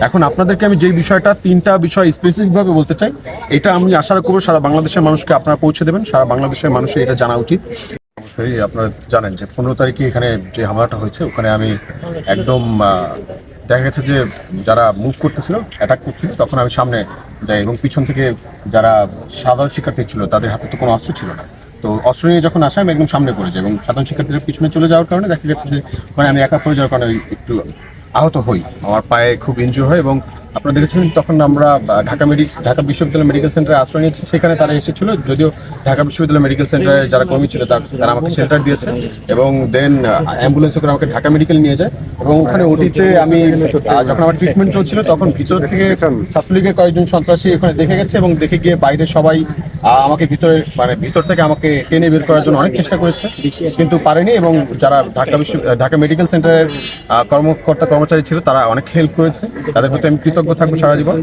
এখন আপনাদেরকে আমি যে বিষয়টা তিনটা বিষয় স্পেসিফিকভাবে বলতে চাই, এটা আমি আশা করব সারা বাংলাদেশের মানুষকে আপনারা পৌঁছে দেবেন। সারা বাংলাদেশের মানুষের এটা জানা উচিত। অবশ্যই আপনারা জানেন যে 15 তারিখে এখানে যে হামলাটা হয়েছে, ওখানে আমি একদম দেখা গেছে যে যারা মুভ করতেছিল, অ্যাটাক করছিল, তখন আমি সামনে যাই এবং পিছন থেকে যারা সাধারণ শিক্ষার্থী ছিল তাদের হাতে তো কোনো অস্ত্র ছিল না। তো অস্ত্র নিয়ে যখন আসে আমি একদম সামনে পড়ে যাই এবং সাধারণ শিক্ষার্থীদের পিছনে চলে যাওয়ার কারণে দেখা গেছে যে ওখানে আমি একা পড়ে যাওয়ার কারণে একটু আহত হই, আমার পায়ে খুব ইনজুর হয়। এবং আপনারা দেখেছিলেন তখন আমরা ঢাকা বিশ্ববিদ্যালয় মেডিকেল সেন্টারে আশ্রয় নিয়েছি, সেখানে তারা এসেছিল। যদিও ঢাকা বিশ্ববিদ্যালয় মেডিকেল সেন্টারে যারা কর্মী ছিল তারা আমাকে শেল্টার দিয়েছে এবং দেন অ্যাম্বুলেন্সে করে আমাকে ঢাকা মেডিকেল নিয়ে যায় এবং ওখানে ওটিতে আমি যখন আমার ট্রিটমেন্ট চলছিল তখন ভিতর থেকে ছাত্রলীগের কয়েকজন সন্ত্রাসী ওখানে দেখে গেছে এবং দেখে গিয়ে বাইরে সবাই আমাকে ভিতর থেকে আমাকে টেনে বের করার জন্য অনেক চেষ্টা করেছে, কিন্তু পারেনি। এবং যারা ঢাকা মেডিকেল সেন্টারের কর্মচারী ছিল তারা অনেক হেল্প করেছে, তাদের প্রতি আমি কৃতজ্ঞ থাকবো সারা জীবন।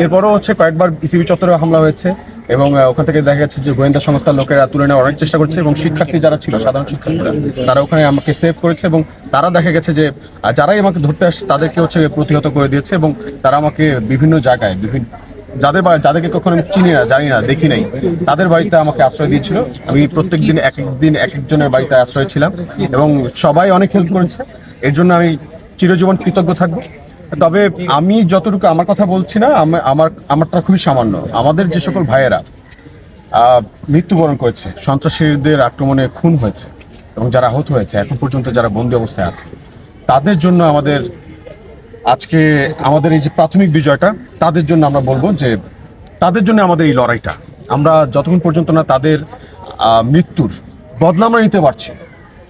এরপরও কয়েকবার ইসিবি চত্বরে হামলা হয়েছে এবং ওখান থেকে দেখা যাচ্ছে যে গোয়েন্দা সংস্থার লোকেরা তুলে নেওয়ার অনেক চেষ্টা করছে এবং শিক্ষার্থী যারা ছিল, সাধারণ শিক্ষার্থীরা, তারা ওখানে আমাকে সেভ করেছে এবং তারা দেখা গেছে যে যারাই আমাকে ধরতে আসছে তাদেরকে প্রতিহত করে দিয়েছে এবং তারা আমাকে বিভিন্ন জায়গায় যাদেরকে কখনো আমি চিনি না, জানি না, দেখি নাই, তাদের বাড়িতে আমাকে আশ্রয় দিয়েছিল। আমি প্রত্যেকদিন এক একজনের বাড়িতে আশ্রয় ছিলাম এবং সবাই অনেক হেল্প করেছে। এর জন্য আমি চিরজীবন কৃতজ্ঞ থাকবো। তবে আমি যতটুকু আমার কথা বলছি না, আমারটা খুবই সামান্য। আমাদের যে সকল ভাইয়েরা মৃত্যুবরণ করেছে, সন্ত্রাসীদের আক্রমণে খুন হয়েছে এবং যারা আহত হয়েছে, এখন পর্যন্ত যারা বন্দী অবস্থায় আছে, তাদের জন্য আজকে আমাদের এই যে প্রাথমিক বিজয়টা, তাদের জন্য আমরা বলবো যে তাদের জন্য আমাদের এই লড়াইটা, আমরা যতক্ষণ পর্যন্ত না তাদের মৃত্যুর বদলা আমরা নিতে পারছি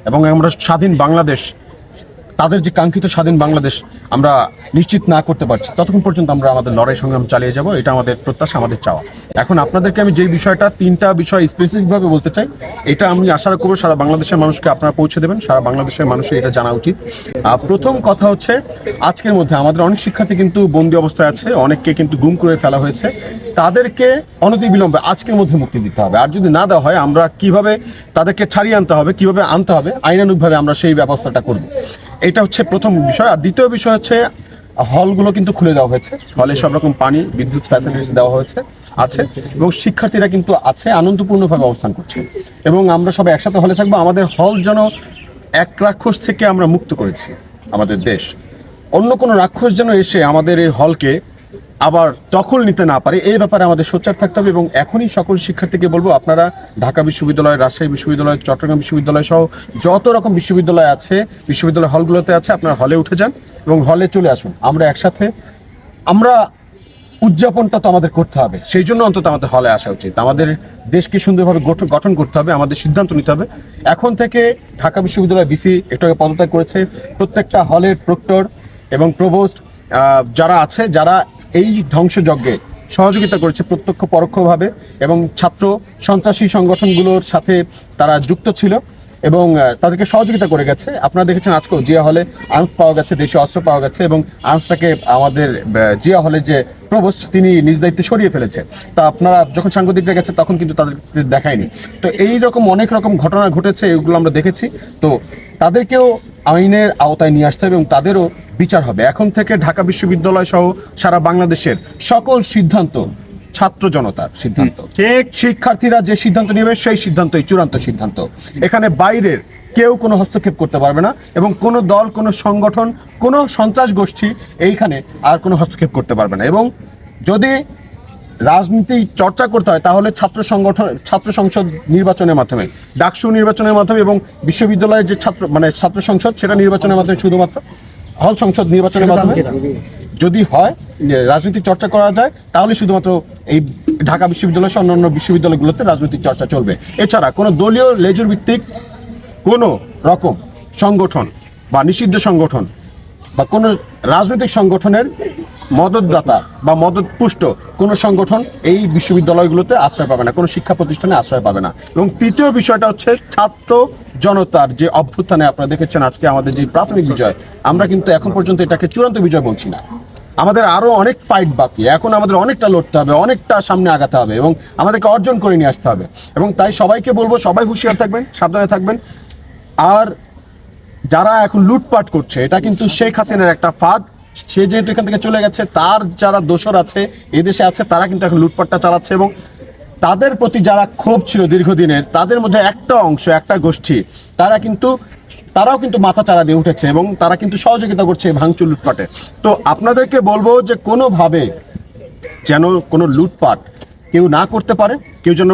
এবং আমরা স্বাধীন বাংলাদেশ, তাদের যে কাঙ্ক্ষিত স্বাধীন বাংলাদেশ আমরা নিশ্চিত না করতে পারছি, ততক্ষণ পর্যন্ত আমরা আমাদের লড়াই সংগ্রাম চালিয়ে যাব। এটা আমাদের প্রত্যাশা, আমাদের চাওয়া। এখন আপনাদেরকে আমি যে বিষয়টা তিনটা বিষয় স্পেসিফিকভাবে বলতে চাই, এটা আমি আশা করব সারা বাংলাদেশের মানুষকে আপনারা পৌঁছে দেবেন। সারা বাংলাদেশের মানুষের এটা জানা উচিত। প্রথম কথা হচ্ছে, আজকের মধ্যে আমাদের অনেক শিক্ষার্থী কিন্তু বন্দী অবস্থায় আছে, অনেককে কিন্তু গুম করে ফেলা হয়েছে। তাদেরকে অনতিবিলম্বে আজকের মধ্যে মুক্তি দিতে হবে। আর যদি না দেওয়া হয়, আমরা কিভাবে তাদেরকে ছাড়িয়ে আনতে হবে, কিভাবে আনতে হবে, আইনানুগভাবে আমরা সেই ব্যবস্থাটা করব। এটা হচ্ছে প্রথম বিষয়। আর দ্বিতীয় বিষয় হচ্ছে, হলগুলো কিন্তু খুলে দেওয়া হয়েছে, হলে সব রকম পানি, বিদ্যুৎ ফ্যাসিলিটিস দেওয়া আছে এবং শিক্ষার্থীরা কিন্তু আনন্দপূর্ণভাবে অবস্থান করছে এবং আমরা সবাই একসাথে হলে থাকবো। আমাদের হল যেন এক রাক্ষস থেকে আমরা মুক্ত করেছি আমাদের দেশ, অন্য কোনো রাক্ষস যেন এসে আমাদের এই হলকে আবার দখল নিতে না পারে, এই ব্যাপারে আমাদের সোচ্চার থাকতে হবে। এবং এখনই সকল শিক্ষার্থীকে বলবো, আপনারা ঢাকা বিশ্ববিদ্যালয়, রাজশাহী বিশ্ববিদ্যালয়, চট্টগ্রাম বিশ্ববিদ্যালয় সহ যত রকম বিশ্ববিদ্যালয় আছে, বিশ্ববিদ্যালয় হলগুলোতে আছে, আপনারা হলে উঠে যান এবং হলে চলে আসুন। আমরা উদযাপনটা তো আমাদের করতে হবে, সেই জন্য অন্তত আমাদের হলে আসা উচিত। আমাদের দেশকে সুন্দরভাবে গঠন করতে হবে, আমাদের সিদ্ধান্ত নিতে হবে। এখন থেকে ঢাকা বিশ্ববিদ্যালয় ভিসি একটু আগে পদত্যাগ করেছে, প্রত্যেকটা হলের প্রক্টর এবং প্রভোস্ট যারা আছে, যারা এই ধ্বংসযজ্ঞে সহযোগিতা করেছে প্রত্যক্ষ পরোক্ষভাবে এবং ছাত্র সন্ত্রাসী সংগঠনগুলোর সাথে তারা যুক্ত ছিল এবং তাদেরকে সহযোগিতা করে গেছে। আপনারা দেখেছেন আজকেও জিয়া হলে আর্মস পাওয়া গেছে, দেশীয় অস্ত্র পাওয়া গেছে এবং আর্মসটাকে আমাদের জিয়া হলের যে প্রভোস্ট, তিনি নিজ দায়িত্বে সরিয়ে ফেলেছে। তা আপনারা যখন সাংবাদিকরা গেছে তখন কিন্তু তাদের দেখায়নি। তো এই রকম অনেক রকম ঘটনা ঘটেছে, এগুলো আমরা দেখেছি। তো তাদেরকেও আইনের আওতায় নিয়ে আসতে হবে এবং তাদেরও বিচার হবে। এখন থেকে ঢাকা বিশ্ববিদ্যালয় সহ সারা বাংলাদেশের সকল সিদ্ধান্ত ছাত্র জনতার সিদ্ধান্ত, ঠিক শিক্ষার্থীরা যে সিদ্ধান্ত নেবে সেই সিদ্ধান্তই চূড়ান্ত সিদ্ধান্ত। এখানে বাইরের কেউ কোনো হস্তক্ষেপ করতে পারবে না এবং কোনো দল, কোনো সংগঠন, কোনো সন্ত্রাস গোষ্ঠী এইখানে আর কোনো হস্তক্ষেপ করতে পারবে না। এবং যদি রাজনীতি চর্চা করতে হয় তাহলে ছাত্র সংসদ নির্বাচনের মাধ্যমে, ডাকসু নির্বাচনের মাধ্যমে এবং বিশ্ববিদ্যালয়ের যে ছাত্র সংসদ, সেটা নির্বাচনের মাধ্যমে, শুধুমাত্র হল সংসদ নির্বাচনের মাধ্যমে যদি হয় রাজনীতি চর্চা করা যায়, তাহলে শুধুমাত্র এই ঢাকা বিশ্ববিদ্যালয় সহ অন্যান্য বিশ্ববিদ্যালয়গুলোতে রাজনৈতিক চর্চা চলবে। এছাড়া কোনো দলীয় লেজুর ভিত্তিক কোনো রকম সংগঠন বা নিষিদ্ধ সংগঠন বা কোনো রাজনৈতিক সংগঠনের মদতদাতা বা মদতপুষ্ট কোনো সংগঠন এই বিশ্ববিদ্যালয়গুলোতে আশ্রয় পাবে না, কোনো শিক্ষা প্রতিষ্ঠানে আশ্রয় পাবে না। এবং তৃতীয় বিষয়টা হচ্ছে, ছাত্র জনতার যে অভ্যুত্থানে আপনারা দেখেছেন আজকে আমাদের যে প্রাথমিক বিজয়, আমরা কিন্তু এখন পর্যন্ত এটাকে চূড়ান্ত বিজয় বলছি না। আমাদের আরও অনেক ফাইট বাকি, এখন আমাদের অনেকটা লড়তে হবে, অনেকটা সামনে আগাতে হবে এবং আমাদেরকে অর্জন করে নিয়ে আসতে হবে। এবং তাই সবাইকে বলবো, সবাই হুঁশিয়ার থাকবেন, সাবধানে থাকবেন। আর যারা এখন লুটপাট করছে, এটা কিন্তু শেখ হাসিনার একটা ফাঁদ, সে যেহেতু এখান থেকে চলে গেছে, তার যারা দোসর আছে এদেশে আছে, তারা কিন্তু এখন লুটপাটটা চালাচ্ছে এবং তাদের প্রতি যারা ক্ষোভ ছিল দীর্ঘদিনের, তাদের মধ্যে একটা অংশ, একটা গোষ্ঠী, তারাও কিন্তু মাথা চাড়া দিয়ে উঠেছে এবং তারা কিন্তু সহযোগিতা করছে এই ভাঙচুর লুটপাটে। তো আপনাদেরকে বলবো যে কোনোভাবে যেন কোনো লুটপাট কেউ না করতে পারে, কেউ যেন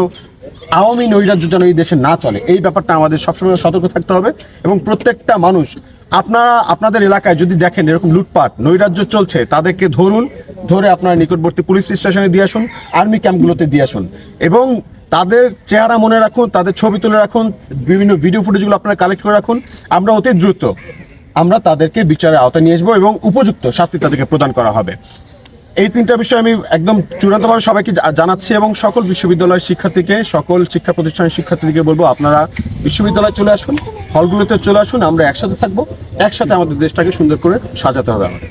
আওয়ামী নৈরাজ্য যেন এই দেশে না চলে, এই ব্যাপারটা আমাদের সবসময় সতর্ক থাকতে হবে। এবং প্রত্যেকটা মানুষ, আপনারা আপনাদের এলাকায় যদি দেখেন এরকম লুটপাট নৈরাজ্য চলছে, তাদেরকে ধরে আপনারা নিকটবর্তী পুলিশ স্টেশনে দিয়ে আসুন, আর্মি ক্যাম্পগুলোতে দিয়ে আসুন এবং তাদের চেহারা মনে রাখুন, তাদের ছবি তুলে রাখুন, বিভিন্ন ভিডিও ফুটেজগুলো আপনারা কালেক্ট করে রাখুন। আমরা অতি দ্রুত তাদেরকে বিচারের আওতায় নিয়ে আসবো এবং উপযুক্ত শাস্তি তাদেরকে প্রদান করা হবে। এই তিনটা বিষয় আমি একদম চূড়ান্তভাবে সবাইকে জানাচ্ছি এবং সকল বিশ্ববিদ্যালয়ের শিক্ষার্থীকে, সকল শিক্ষা প্রতিষ্ঠানের শিক্ষার্থীকে বলবো, আপনারা বিশ্ববিদ্যালয়ে চলে আসুন, হলগুলোতে চলে আসুন, আমরা একসাথে থাকবো, একসাথে আমাদের দেশটাকে সুন্দর করে সাজাতে হবে আমাদের।